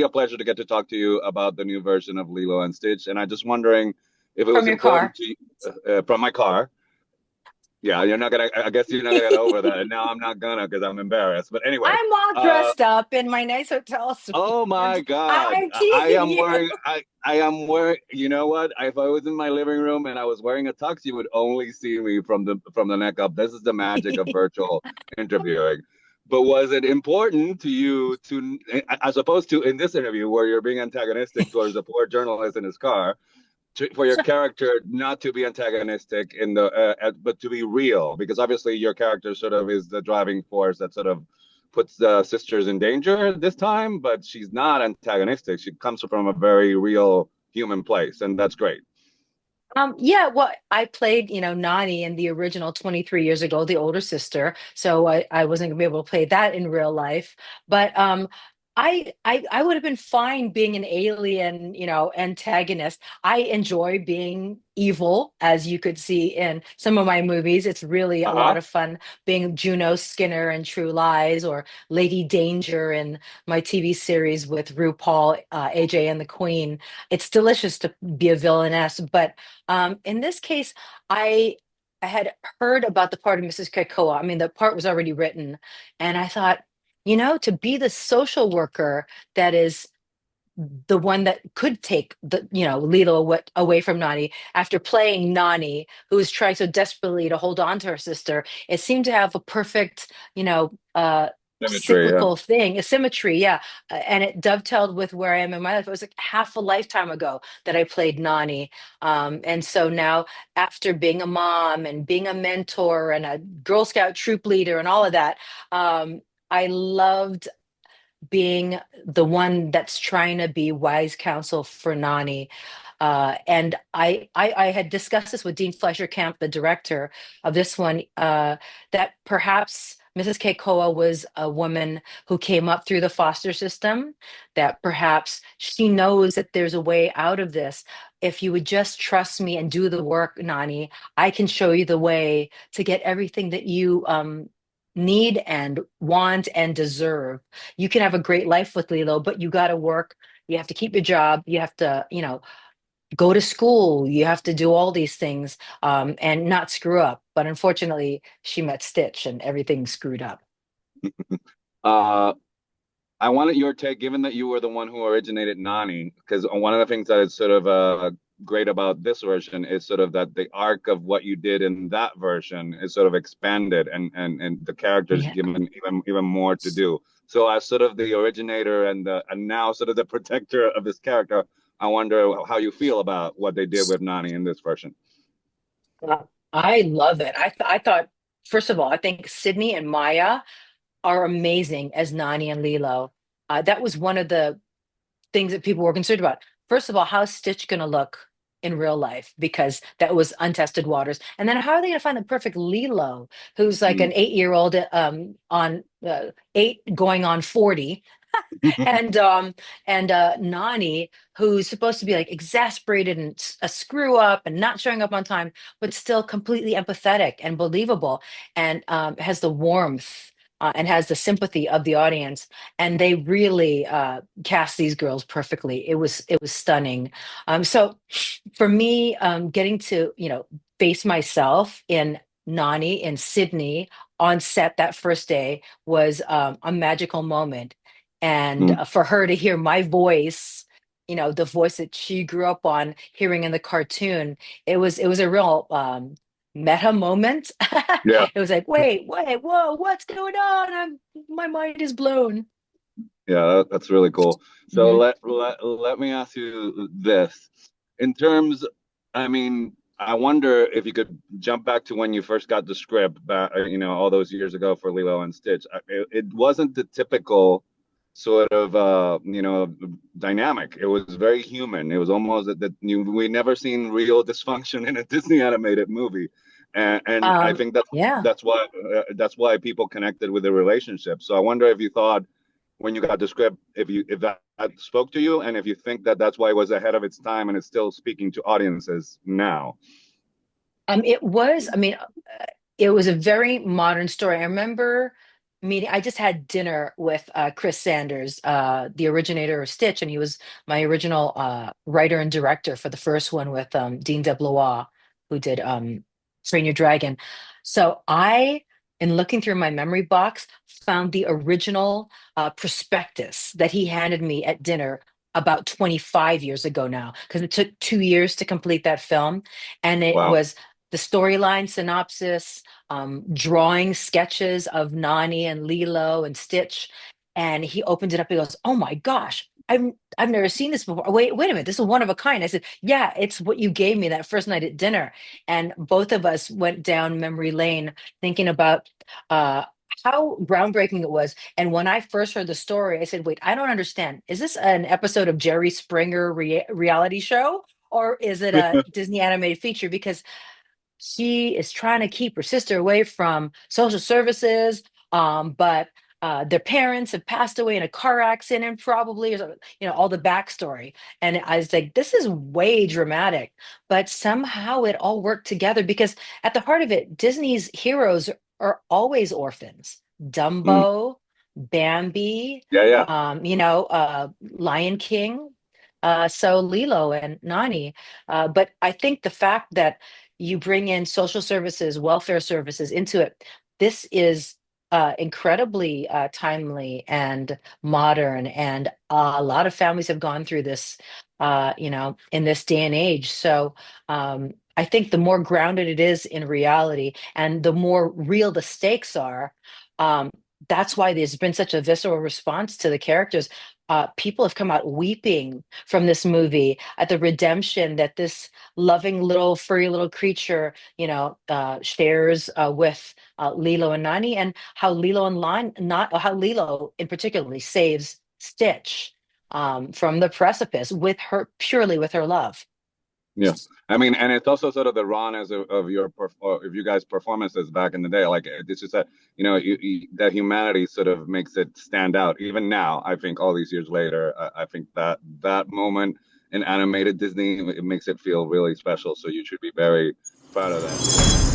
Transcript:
a pleasure to get to talk to you about the new version of Lilo and Stitch. And I'm just wondering if it From was your important car. to you from my car. Yeah, you're not gonna. I guess you're not gonna get over that. And now I'm not gonna because I'm embarrassed. But anyway, I'm all uh, dressed up in my nice hotel suite. oh my God, I'm I teasing am you. wearing. I am wearing. You know what? If I was in my living room and I was wearing a tux, you would only see me from the neck up. This is the magic of virtual interviewing. But was it important to you to, as opposed to in this interview where you're being antagonistic towards a poor journalist in his car, for your character not to be antagonistic in the but to be real, because obviously your character sort of is the driving force that sort of puts the sisters in danger this time, but she's not antagonistic. She comes from a very real human place, and that's great. Yeah, well, I played, Nani in the original 23 years ago, the older sister. So I wasn't gonna be able to play that in real life. But I would have been fine being an alien, antagonist. I enjoy being evil, as you could see in some of my movies. It's really a Uh-huh. lot of fun being Juno Skinner in True Lies or Lady Danger in my TV series with RuPaul, AJ and the Queen. It's delicious to be a villainess, but in this case, I I had heard about the part of Mrs. Keikoa. I mean, the part was already written, and I thought, to be the social worker that is the one that could take Lilo away from Nani after playing Nani, who was trying so desperately to hold on to her sister. It seemed to have a perfect, Symmetry, yeah. cyclical thing, a symmetry, yeah. And it dovetailed with where I am in my life. It was like half a lifetime ago that I played Nani. And so now, after being a mom and being a mentor and a Girl Scout troop leader and all of that, I loved being the one that's trying to be wise counsel for Nani. And I had discussed this with Dean Fleischer Camp, the director of this one, that perhaps Mrs. Keikoa was a woman who came up through the foster system, that perhaps she knows that there's a way out of this. If you would just trust me and do the work, Nani, I can show you the way to get everything that you need and want and deserve. You can have a great life with Lilo, but you got to work. You have to keep your job. You have to, go to school. You have to do all these things and not screw up. But unfortunately, she met Stitch and everything screwed up. Uh, I wanted your take, given that you were the one who originated Nani, because one of the things that is sort of great about this version is sort of that the arc of what you did in that version is sort of expanded, and the characters Yeah. given even more to do. So as sort of the originator and now sort of the protector of this character, I wonder how you feel about what they did with Nani in this version. I love it. I thought, first of all, I think Sydney and Maya are amazing as Nani and Lilo. That was one of the things that people were concerned about. First of all, how's Stitch going to look in real life? Because that was untested waters. And then how are they going to find the perfect Lilo, who's like Mm. an 8 year old on eight going on 40, and Nani, who's supposed to be like exasperated and a screw up and not showing up on time, but still completely empathetic and believable, and has the warmth. And has the sympathy of the audience, and they really cast these girls perfectly. It was stunning. So for me, getting to face myself in Nani in Sydney on set that first day was a magical moment, and Mm. for her to hear my voice, the voice that she grew up on hearing in the cartoon, it was a real meta moment. Yeah, It was like, wait, whoa, what's going on? My mind is blown. yeah, that's really cool. So Mhm. let me ask you this. In terms, I mean, I wonder if you could jump back to when you first got the script back, all those years ago for Lilo and Stitch. It wasn't the typical sort of, dynamic. It was very human. It was almost we never seen real dysfunction in a Disney animated movie. And I um think that's yeah. that's why that's why people connected with the relationship. So I wonder if you thought when you got the script, if that spoke to you, and if you think that that's why it was ahead of its time and it's still speaking to audiences now. It was, I mean, it was a very modern story. I remember meeting. I just had dinner with Chris Sanders, the originator of Stitch, and he was my original writer and director for the first one with Dean DeBlois, who did Train Your Dragon. So I, in looking through my memory box, found the original prospectus that he handed me at dinner about 25 years ago now, because it took 2 years to complete that film. And it Wow. was the storyline synopsis, drawing sketches of Nani and Lilo and Stitch. And he opened it up. He goes, "Oh my gosh, I've never seen this before. Wait a minute, this is one of a kind." I said, "Yeah, it's what you gave me that first night at dinner." And both of us went down memory lane thinking about uh, how groundbreaking it was. And when I first heard the story, I said, "Wait, I don't understand. Is this an episode of Jerry Springer reality show?" Or is it a Disney animated feature? Because she is trying to keep her sister away from social services, but their parents have passed away in a car accident, probably, or all the backstory. And I was like, this is way dramatic, but somehow it all worked together because at the heart of it, Disney's heroes are always orphans. Mm. Dumbo, Bambi, Yeah, yeah. Lion King. So Lilo and Nani. But I think the fact that you bring in social services, welfare services into it. This is incredibly timely and modern, and a lot of families have gone through this, in this day and age. So I think the more grounded it is in reality, and the more real the stakes are. Um, that's why there's been such a visceral response to the characters. People have come out weeping from this movie at the redemption that this loving little furry little creature, shares with Lilo and Nani, and how Lilo and Lon, not how Lilo in particularly saves Stitch from the precipice with her purely with her love. Yeah, I mean, and it's also sort of the rawness of of you guys' performances back in the day. Like it's just that that humanity sort of makes it stand out. Even now, I think all these years later, I think that that moment in animated Disney, it makes it feel really special. So you should be very proud of that.